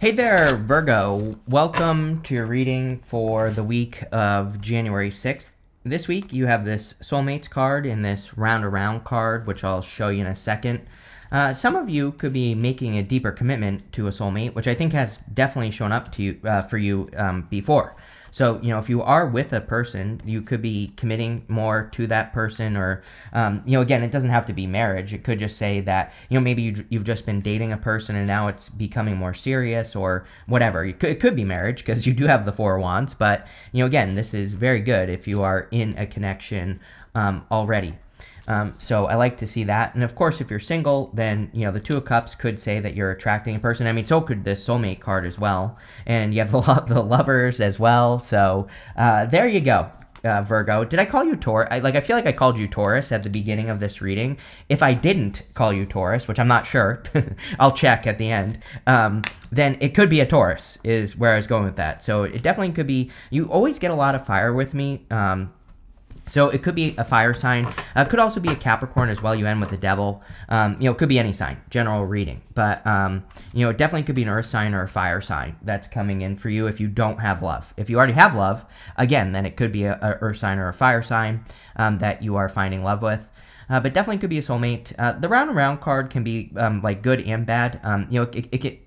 Hey there, Virgo. Welcome to your reading for the week of January 6th. This week you have this Soulmates card and this Round Around card, which I'll show you in a second. Some of you could be making a deeper commitment to a soulmate, which I think has definitely shown up to you for you before. So, if you are with a person, you could be committing more to that person, or, again, it doesn't have to be marriage. It could just say that, maybe you've just been dating a person and now it's becoming more serious or whatever. It could be marriage because you do have the Four of Wands, but, again, this is very good if you are in a connection already. So I like to see that. And of course, if you're single, then, the Two of Cups could say that you're attracting a person. I mean, so could this soulmate card as well. And you have the lovers as well. So there you go. Virgo. Did I call you Taurus? I feel like I called you Taurus at the beginning of this reading. If I didn't call you Taurus, which I'm not sure, I'll check at the end, then it could be a Taurus is where I was going with that. So it definitely could be. You always get a lot of fire with me. So it could be a fire sign. It could also be a Capricorn as well. You end with the devil. It could be any sign, general reading. But, it definitely could be an earth sign or a fire sign that's coming in for you if you don't have love. If you already have love, again, then it could be a earth sign or a fire sign that you are finding love with. But definitely could be a soulmate. The round and round card can be good and bad.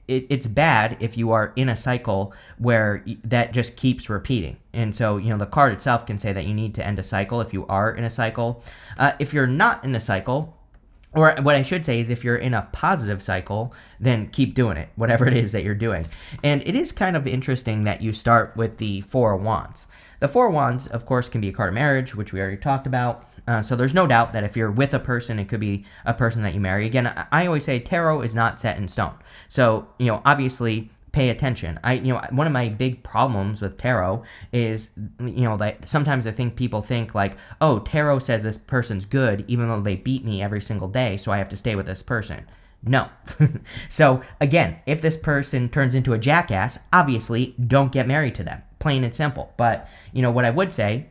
It's bad if you are in a cycle where that just keeps repeating. And so, the card itself can say that you need to end a cycle if you are in a cycle. If you're not in a cycle, or what I should say is if you're in a positive cycle, then keep doing it, whatever it is that you're doing. And it is kind of interesting that you start with the Four of Wands. The Four of Wands, of course, can be a card of marriage, which we already talked about. So there's no doubt that if you're with a person, it could be a person that you marry. Again, I always say tarot is not set in stone. So, obviously pay attention. One of my big problems with tarot is, that sometimes I think people think like, oh, tarot says this person's good, even though they beat me every single day, so I have to stay with this person. No. So again, if this person turns into a jackass, obviously don't get married to them. Plain and simple. But, what I would say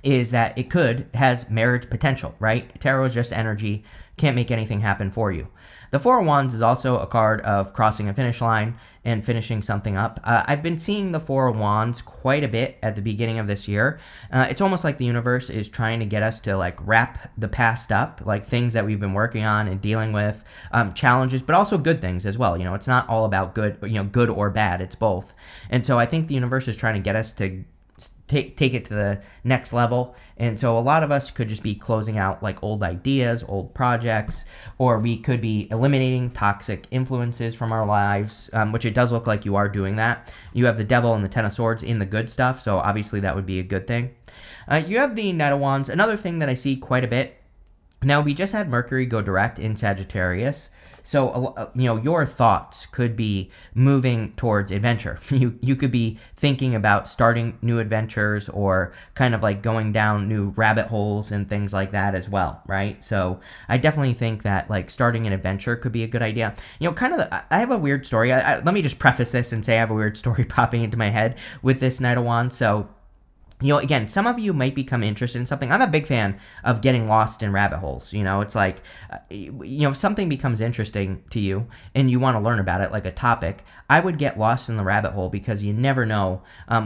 is that it has marriage potential, right? Tarot is just energy, can't make anything happen for you. The Four of Wands is also a card of crossing a finish line and finishing something up. I've been seeing the Four of Wands quite a bit at the beginning of this year. It's almost like the universe is trying to get us to wrap the past up, like things that we've been working on and dealing with, challenges, but also good things as well. It's not all about good, good or bad. It's both. And so I think the universe is trying to get us to take it to the next level. And so a lot of us could just be closing out old ideas, old projects, or we could be eliminating toxic influences from our lives, which it does look like you are doing that. You have the devil and the Ten of Swords in the good stuff, so obviously that would be a good thing. You have the Knight of Wands. Another thing that I see quite a bit. Now, we just had Mercury go direct in Sagittarius. So, your thoughts could be moving towards adventure. You could be thinking about starting new adventures or kind of going down new rabbit holes and things like that as well, right? So I definitely think that starting an adventure could be a good idea. I have a weird story. Let me just preface this and say I have a weird story popping into my head with this Knight of Wands. So, again, some of you might become interested in something. I'm a big fan of getting lost in rabbit holes. It's like, if something becomes interesting to you and you want to learn about it, like a topic, I would get lost in the rabbit hole because you never know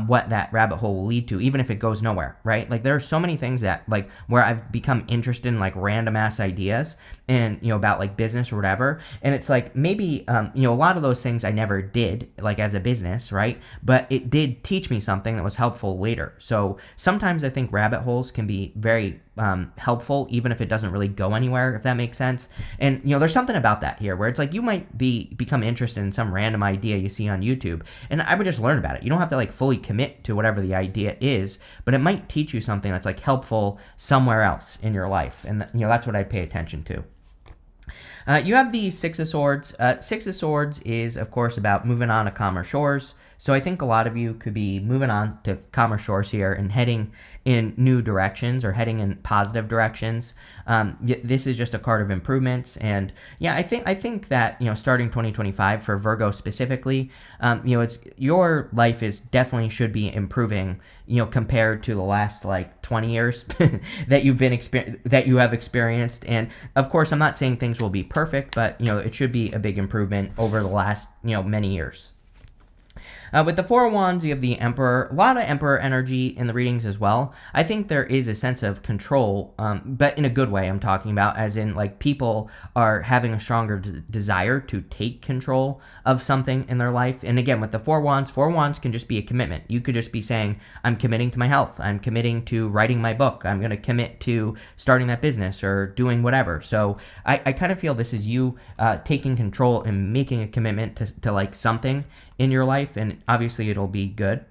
what that rabbit hole will lead to, even if it goes nowhere, right? There are so many things that, where I've become interested in, random ass ideas and, about, business or whatever. And it's maybe, a lot of those things I never did, as a business, right? But it did teach me something that was helpful later. So sometimes I think rabbit holes can be very helpful, even if it doesn't really go anywhere, if that makes sense. And, there's something about that here where it's you might become interested in some random idea you see on YouTube, and I would just learn about it. You don't have to fully commit to whatever the idea is, but it might teach you something that's helpful somewhere else in your life. And, that's what I pay attention to. You have the Six of Swords. Six of Swords is, of course, about moving on to calmer shores. So I think a lot of you could be moving on to calmer shores here and heading in new directions or heading in positive directions. This is just a card of improvements. And yeah, I think that, starting 2025 for Virgo specifically, it's your life is definitely should be improving, compared to the last 20 years that you have experienced. And of course, I'm not saying things will be perfect, but it should be a big improvement over the last, many years. With the Four of Wands, you have the Emperor. A lot of Emperor energy in the readings as well. I think there is a sense of control, but in a good way. I'm talking about, as in like people are having a stronger desire to take control of something in their life. And again, with the Four of Wands can just be a commitment. You could just be saying, "I'm committing to my health. I'm committing to writing my book. I'm going to commit to starting that business or doing whatever." So I kind of feel this is you taking control and making a commitment to like something in your life, and obviously it'll be good.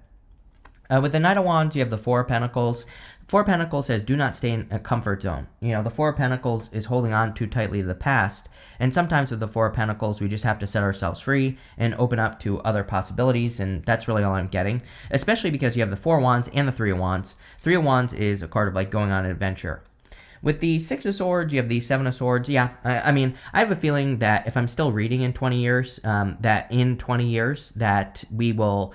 With the Knight of Wands, you have the Four of Pentacles. Four of Pentacles says, do not stay in a comfort zone. You know, the Four of Pentacles is holding on too tightly to the past, and sometimes with the Four of Pentacles, we just have to set ourselves free and open up to other possibilities, and that's really all I'm getting, especially because you have the Four of Wands and the Three of Wands. Three of Wands is a card of like going on an adventure. With the Six of Swords, you have the Seven of Swords. Yeah, I mean, I have a feeling that if I'm still reading in 20 years, that in 20 years, that we will,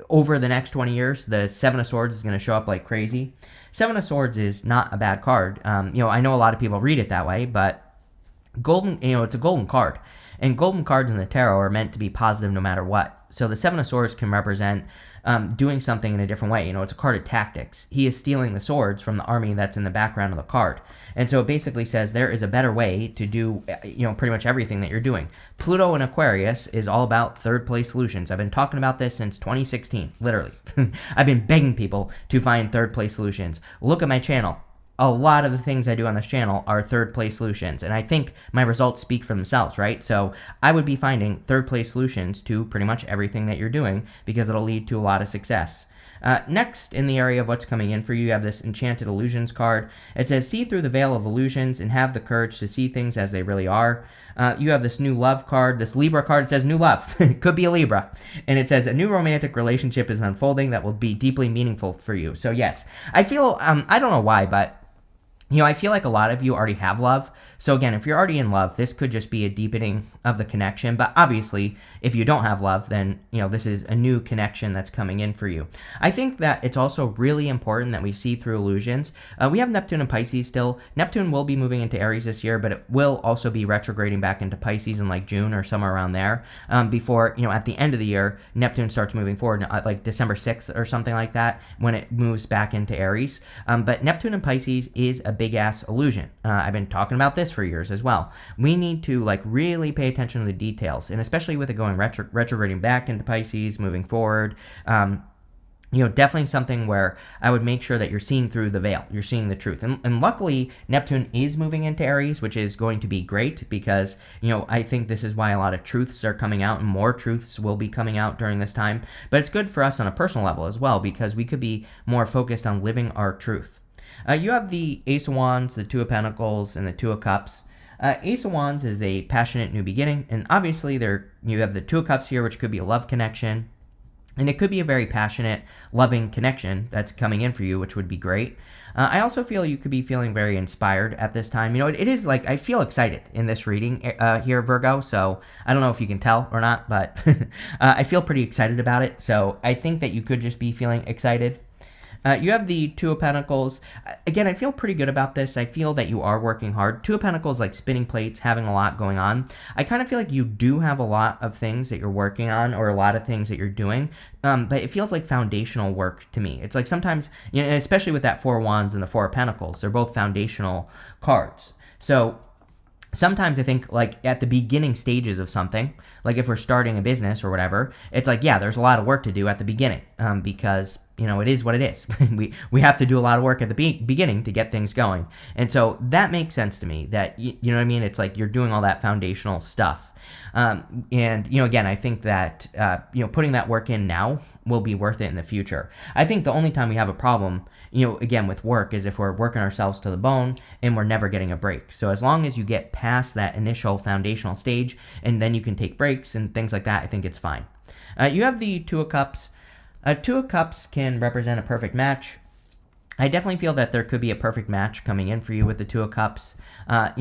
over the next 20 years, the Seven of Swords is going to show up like crazy. Seven of Swords is not a bad card. You know, I know a lot of people read it that way, but golden, you know, it's a golden card. And golden cards in the tarot are meant to be positive no matter what. So the Seven of Swords can represent doing something in a different way. You know, it's a card of tactics. He is stealing the swords from the army that's in the background of the card. And so it basically says there is a better way to do, you know, pretty much everything that you're doing. Pluto in Aquarius is all about third place solutions. I've been talking about this since 2016, literally. I've been begging people to find third place solutions. Look at my channel. A lot of the things I do on this channel are third place solutions, and I think my results speak for themselves, right? So I would be finding third place solutions to pretty much everything that you're doing because it'll lead to a lot of success. Next, in the area of what's coming in for you, you have this Enchanted Illusions card. It says, see through the veil of illusions and have the courage to see things as they really are. You have this New Love card. This Libra card says New Love. Could be a Libra. And it says, a new romantic relationship is unfolding that will be deeply meaningful for you. So yes, I feel, I don't know why, but you know, I feel like a lot of you already have love. So again, if you're already in love, this could just be a deepening of the connection. But obviously, if you don't have love, then, you know, this is a new connection that's coming in for you. I think that it's also really important that we see through illusions. We have Neptune and Pisces still. Neptune will be moving into Aries this year, but it will also be retrograding back into Pisces in like June or somewhere around there. Before, you know, at the end of the year, Neptune starts moving forward, like December 6th or something like that, when it moves back into Aries. But Neptune and Pisces is a big-ass illusion. I've been talking about this for years as well. We need to like really pay attention to the details, and especially with it going retrograding back into Pisces, moving forward. You know, definitely something where I would make sure that you're seeing through the veil. You're seeing the truth. And luckily, Neptune is moving into Aries, which is going to be great because, you know, I think this is why a lot of truths are coming out and more truths will be coming out during this time. But it's good for us on a personal level as well because we could be more focused on living our truth. You have the Ace of Wands, the Two of Pentacles, and the Two of Cups. Ace of Wands is a passionate new beginning, and obviously you have the Two of Cups here, which could be a love connection, and it could be a very passionate, loving connection that's coming in for you, which would be great. I also feel you could be feeling very inspired at this time. You know, it is like, I feel excited in this reading here, Virgo, so I don't know if you can tell or not, but I feel pretty excited about it, so I think that you could just be feeling excited. You have the Two of Pentacles. Again, I feel pretty good about this. I feel that you are working hard. Two of Pentacles, like spinning plates, having a lot going on. I kind of feel like you do have a lot of things that you're working on or a lot of things that you're doing, but it feels like foundational work to me. It's like sometimes, you know, especially with that Four of Wands and the Four of Pentacles, they're both foundational cards. So sometimes I think like at the beginning stages of something, like if we're starting a business or whatever, it's like, yeah, there's a lot of work to do at the beginning because, you know, it is what it is. we have to do a lot of work at the beginning to get things going. And so that makes sense to me that, you know what I mean? It's like you're doing all that foundational stuff. And, you know, again, I think that, you know, putting that work in now will be worth it in the future. I think the only time we have a problem, you know, again, with work is if we're working ourselves to the bone and we're never getting a break. So as long as you get past that initial foundational stage and then you can take breaks and things like that, I think it's fine. You have the Two of Cups. Two of Cups can represent a perfect match. I definitely feel that there could be a perfect match coming in for you with the Two of Cups. But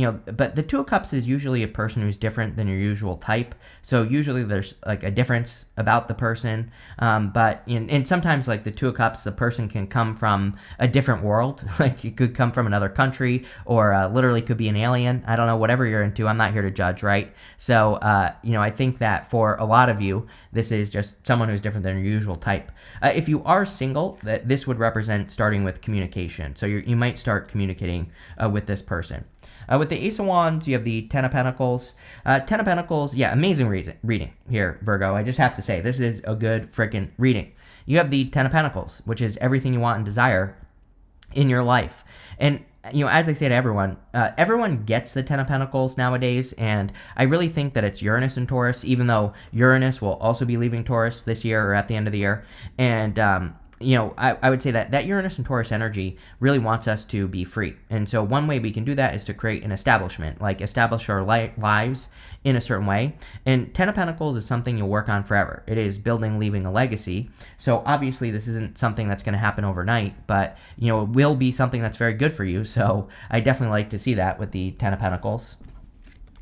the Two of Cups is usually a person who's different than your usual type. So usually there's like a difference about the person. And sometimes like the Two of Cups, the person can come from a different world. Like it could come from another country or literally could be an alien. I don't know, whatever you're into. I'm not here to judge, right? So, I think that for a lot of you, this is just someone who's different than your usual type. If you are single, this would represent starting with communication. So you might start communicating with this person. With the Ace of Wands, you have the Ten of Pentacles. Ten of Pentacles, yeah, amazing reading here, Virgo. I just have to say, this is a good freaking reading. You have the Ten of Pentacles, which is everything you want and desire in your life. And as I say to everyone, everyone gets the Ten of Pentacles nowadays, and I really think that it's Uranus and Taurus, even though Uranus will also be leaving Taurus this year or at the end of the year. And I would say that Uranus and Taurus energy really wants us to be free. And so one way we can do that is to create an establishment, like establish our lives in a certain way. And Ten of Pentacles is something you'll work on forever. It is building, leaving a legacy. So obviously this isn't something that's going to happen overnight, but, it will be something that's very good for you. So I definitely like to see that with the Ten of Pentacles.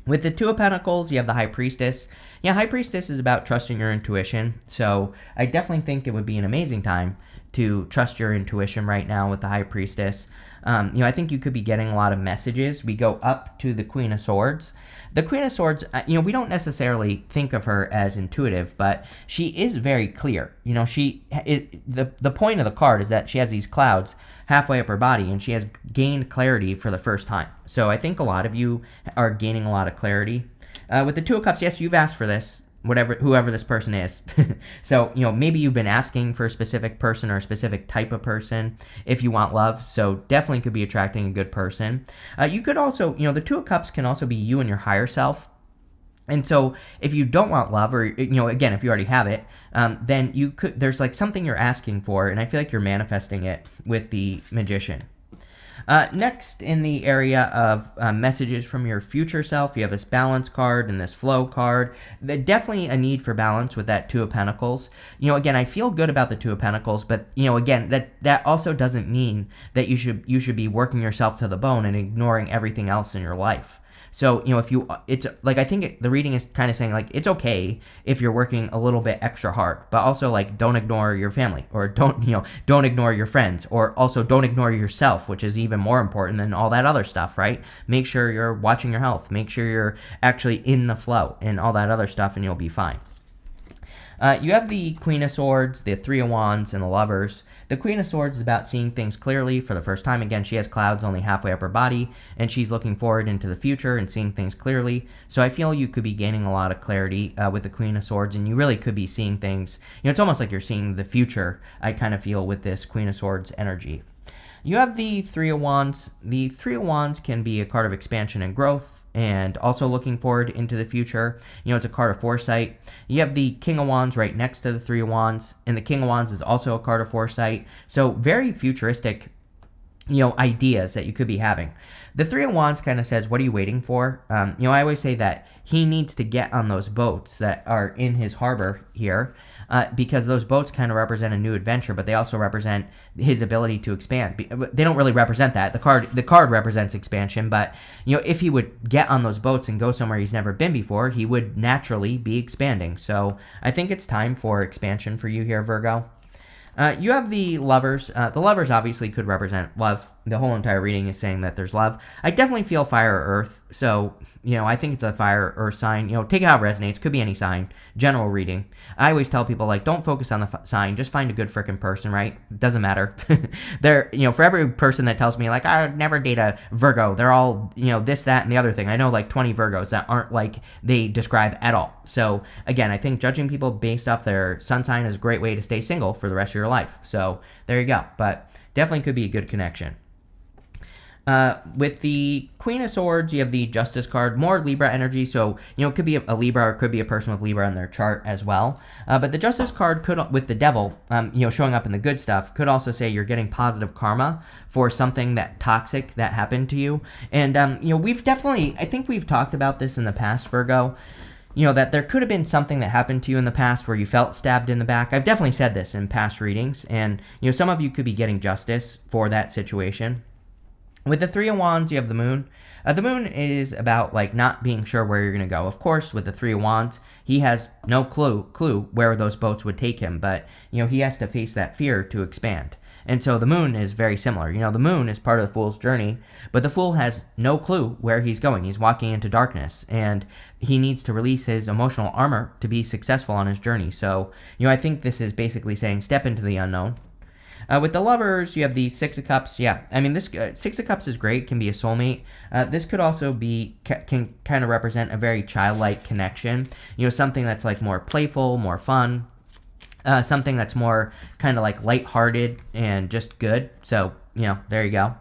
With the Two of Pentacles, you have the High Priestess. Yeah, High Priestess is about trusting your intuition. So I definitely think it would be an amazing time to trust your intuition right now with the High Priestess. I think you could be getting a lot of messages. We go up to the Queen of Swords. The Queen of Swords, we don't necessarily think of her as intuitive, but she is very clear. The point of the card is that she has these clouds halfway up her body, and she has gained clarity for the first time. So I think a lot of you are gaining a lot of clarity. With the Two of Cups, yes, you've asked for this, whoever this person is. So, maybe you've been asking for a specific person or a specific type of person if you want love. So definitely could be attracting a good person. You could also, the Two of Cups can also be you and your higher self. And so if you don't want love, or, again, if you already have it, then there's like something you're asking for, and I feel like you're manifesting it with the Magician. Next, in the area of messages from your future self, you have this balance card and this flow card. Definitely a need for balance with that Two of Pentacles. Again, I feel good about the Two of Pentacles, but again, that also doesn't mean that you should be working yourself to the bone and ignoring everything else in your life. So, I think the reading is kind of saying, like, it's okay if you're working a little bit extra hard, but also, like, don't ignore your family, or don't ignore your friends, or also don't ignore yourself, which is even more important than all that other stuff, right? Make sure you're watching your health, make sure you're actually in the flow and all that other stuff, and you'll be fine. You have the Queen of Swords, the Three of Wands, and the Lovers. The Queen of Swords is about seeing things clearly for the first time. Again, she has clouds only halfway up her body, and she's looking forward into the future and seeing things clearly. So I feel you could be gaining a lot of clarity with the Queen of Swords, and you really could be seeing things. It's almost like you're seeing the future, I kind of feel, with this Queen of Swords energy. You have the Three of Wands. The Three of Wands can be a card of expansion and growth, and also looking forward into the future. It's a card of foresight. You have the King of Wands right next to the Three of Wands, and the King of Wands is also a card of foresight. So very futuristic, ideas that you could be having. The Three of Wands kind of says, what are you waiting for? I always say that he needs to get on those boats that are in his harbor here, because those boats kind of represent a new adventure, but they also represent his ability to expand. They don't really represent that. The card represents expansion, but if he would get on those boats and go somewhere he's never been before, he would naturally be expanding. So I think it's time for expansion for you here, Virgo. You have the Lovers. The Lovers obviously could represent love. The whole entire reading is saying that there's love. I definitely feel fire or earth, so, I think it's a fire or earth sign. Take it how it resonates. Could be any sign. General reading. I always tell people, like, don't focus on the sign. Just find a good frickin' person, right? Doesn't matter. For every person that tells me, like, I would never date a Virgo, they're all, this, that, and the other thing. I know, like, 20 Virgos that aren't like they describe at all. So, again, I think judging people based off their sun sign is a great way to stay single for the rest of your life. So, there you go. But definitely could be a good connection. With the Queen of Swords, you have the Justice card, more Libra energy, so, it could be a Libra, or it could be a person with Libra in their chart as well. But the Justice card could, with the Devil, showing up in the good stuff, could also say you're getting positive karma for something that toxic that happened to you. And, I think we've talked about this in the past, Virgo. that there could have been something that happened to you in the past where you felt stabbed in the back. I've definitely said this in past readings, and some of you could be getting justice for that situation. With the Three of Wands, you have the Moon. The Moon is about like not being sure where you're going to go. Of course, with the Three of Wands, he has no clue where those boats would take him, but he has to face that fear to expand. And so the Moon is very similar. The Moon is part of the Fool's journey, but the Fool has no clue where he's going. He's walking into darkness, and he needs to release his emotional armor to be successful on his journey. So, I think this is basically saying step into the unknown. With the Lovers, you have the Six of Cups. Yeah, I mean, this Six of Cups is great, can be a soulmate. This could also can kind of represent a very childlike connection. Something that's like more playful, more fun. Something that's more kind of like lighthearted and just good. So, there you go.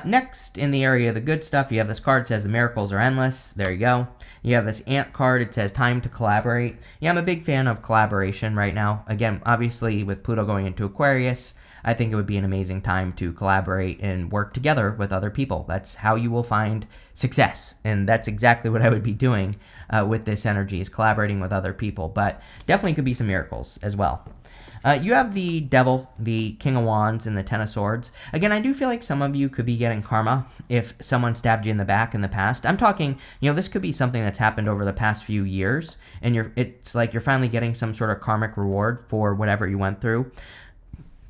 Next, in the area of the good stuff, you have this card that says the miracles are endless. There you go. You have this ant card. It says time to collaborate. Yeah, I'm a big fan of collaboration right now. Again, obviously, with Pluto going into Aquarius, I think it would be an amazing time to collaborate and work together with other people. That's how you will find success. And that's exactly what I would be doing with this energy, is collaborating with other people. But definitely could be some miracles as well. You have the Devil, the King of Wands, and the Ten of Swords. Again, I do feel like some of you could be getting karma if someone stabbed you in the back in the past. I'm talking, this could be something that's happened over the past few years, and it's like you're finally getting some sort of karmic reward for whatever you went through.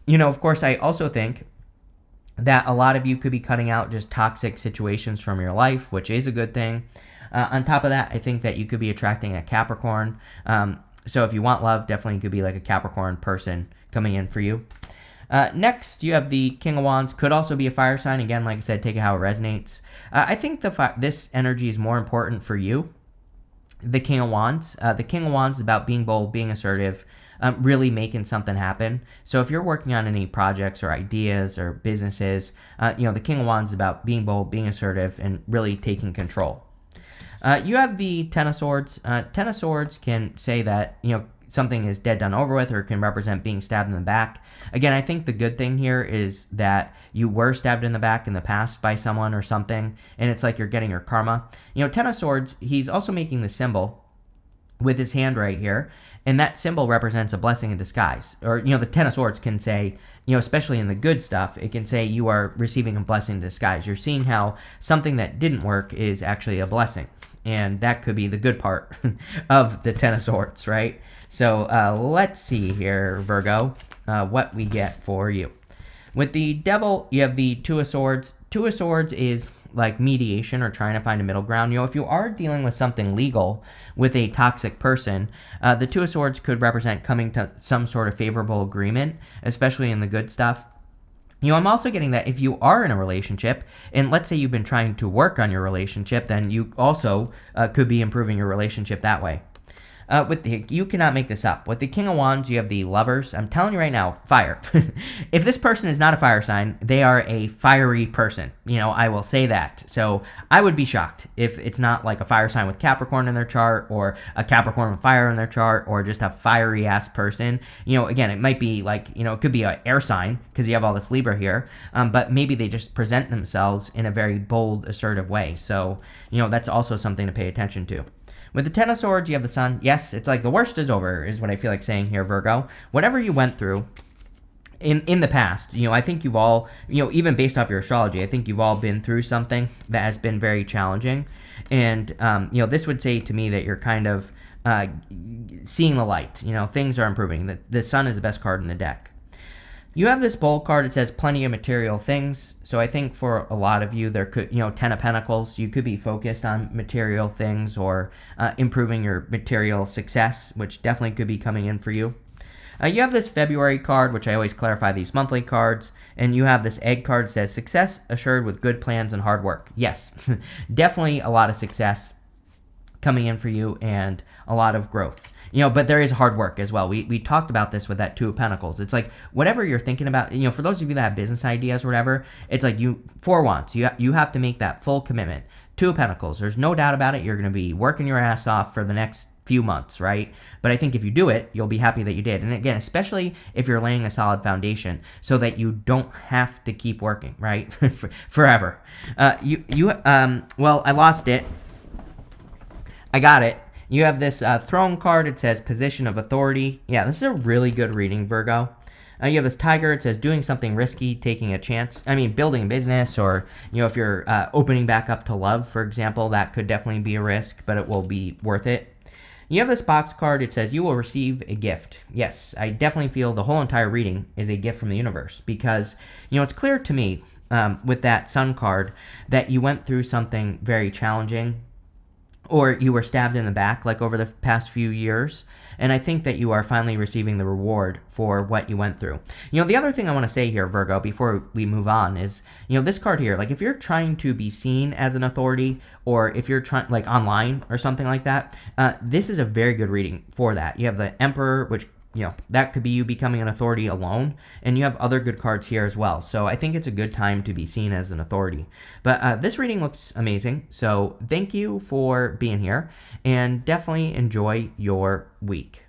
Of course, I also think that a lot of you could be cutting out just toxic situations from your life, which is a good thing. On top of that, I think that you could be attracting a Capricorn. So if you want love, definitely could be like a Capricorn person coming in for you. Next, you have the King of Wands. Could also be a fire sign. Again, like I said, take it how it resonates. I think this energy is more important for you. The King of Wands. The King of Wands is about being bold, being assertive, really making something happen. So if you're working on any projects or ideas or businesses, the King of Wands is about being bold, being assertive, and really taking control. You have the Ten of Swords. Ten of Swords can say that, something is dead, done, over with, or can represent being stabbed in the back. Again, I think the good thing here is that you were stabbed in the back in the past by someone or something, and it's like you're getting your karma. Ten of Swords, he's also making the symbol with his hand right here, and that symbol represents a blessing in disguise. Or, the Ten of Swords can say, especially in the good stuff, it can say you are receiving a blessing in disguise. You're seeing how something that didn't work is actually a blessing. And that could be the good part of the Ten of Swords, right? So let's see here, Virgo, what we get for you. With the Devil, you have the Two of Swords. Two of Swords is like mediation or trying to find a middle ground. If you are dealing with something legal with a toxic person, the Two of Swords could represent coming to some sort of favorable agreement, especially in the good stuff. I'm also getting that if you are in a relationship, and let's say you've been trying to work on your relationship, then you also could be improving your relationship that way. You cannot make this up. With the King of Wands, you have the Lovers. I'm telling you right now, fire. If this person is not a fire sign, they are a fiery person. I will say that. So I would be shocked if it's not like a fire sign with Capricorn in their chart, or a Capricorn with fire in their chart, or just a fiery ass person. Again, it might be like, it could be an air sign because you have all this Libra here, but maybe they just present themselves in a very bold, assertive way. So, that's also something to pay attention to. With the Ten of Swords, you have the Sun. Yes, it's like the worst is over, is what I feel like saying here, Virgo. Whatever you went through in the past, I think you've all, even based off your astrology, I think you've all been through something that has been very challenging. And, this would say to me that you're kind of seeing the light. Things are improving. The Sun is the best card in the deck. You have this Bull card. It says plenty of material things. So I think for a lot of you, there could, Ten of Pentacles, you could be focused on material things or improving your material success, which definitely could be coming in for you. You have this February card, which I always clarify these monthly cards, and you have this Egg card that says success assured with good plans and hard work. Yes, definitely a lot of success coming in for you and a lot of growth. But there is hard work as well. We talked about this with that Two of Pentacles. It's like whatever you're thinking about, for those of you that have business ideas or whatever, it's like Four of Wands. You have to make that full commitment. Two of Pentacles. There's no doubt about it. You're going to be working your ass off for the next few months, right? But I think if you do it, you'll be happy that you did. And again, especially if you're laying a solid foundation so that you don't have to keep working, right? Forever. Well, I lost it. I got it. You have this throne card. It says position of authority. Yeah, this is a really good reading, Virgo. You have this tiger. It says doing something risky, taking a chance. I mean, building a business, or if you're opening back up to love, for example, that could definitely be a risk, but it will be worth it. You have this box card. It says you will receive a gift. Yes, I definitely feel the whole entire reading is a gift from the universe, because it's clear to me with that sun card that you went through something very challenging, or you were stabbed in the back like over the past few years, and I think that you are finally receiving the reward for what you went through. The other thing I want to say here, Virgo, before we move on is, this card here, like if you're trying to be seen as an authority, or if you're trying like online or something like that, this is a very good reading for that. You have the Emperor, which that could be you becoming an authority alone, and you have other good cards here as well. So I think it's a good time to be seen as an authority. But this reading looks amazing, so thank you for being here, and definitely enjoy your week.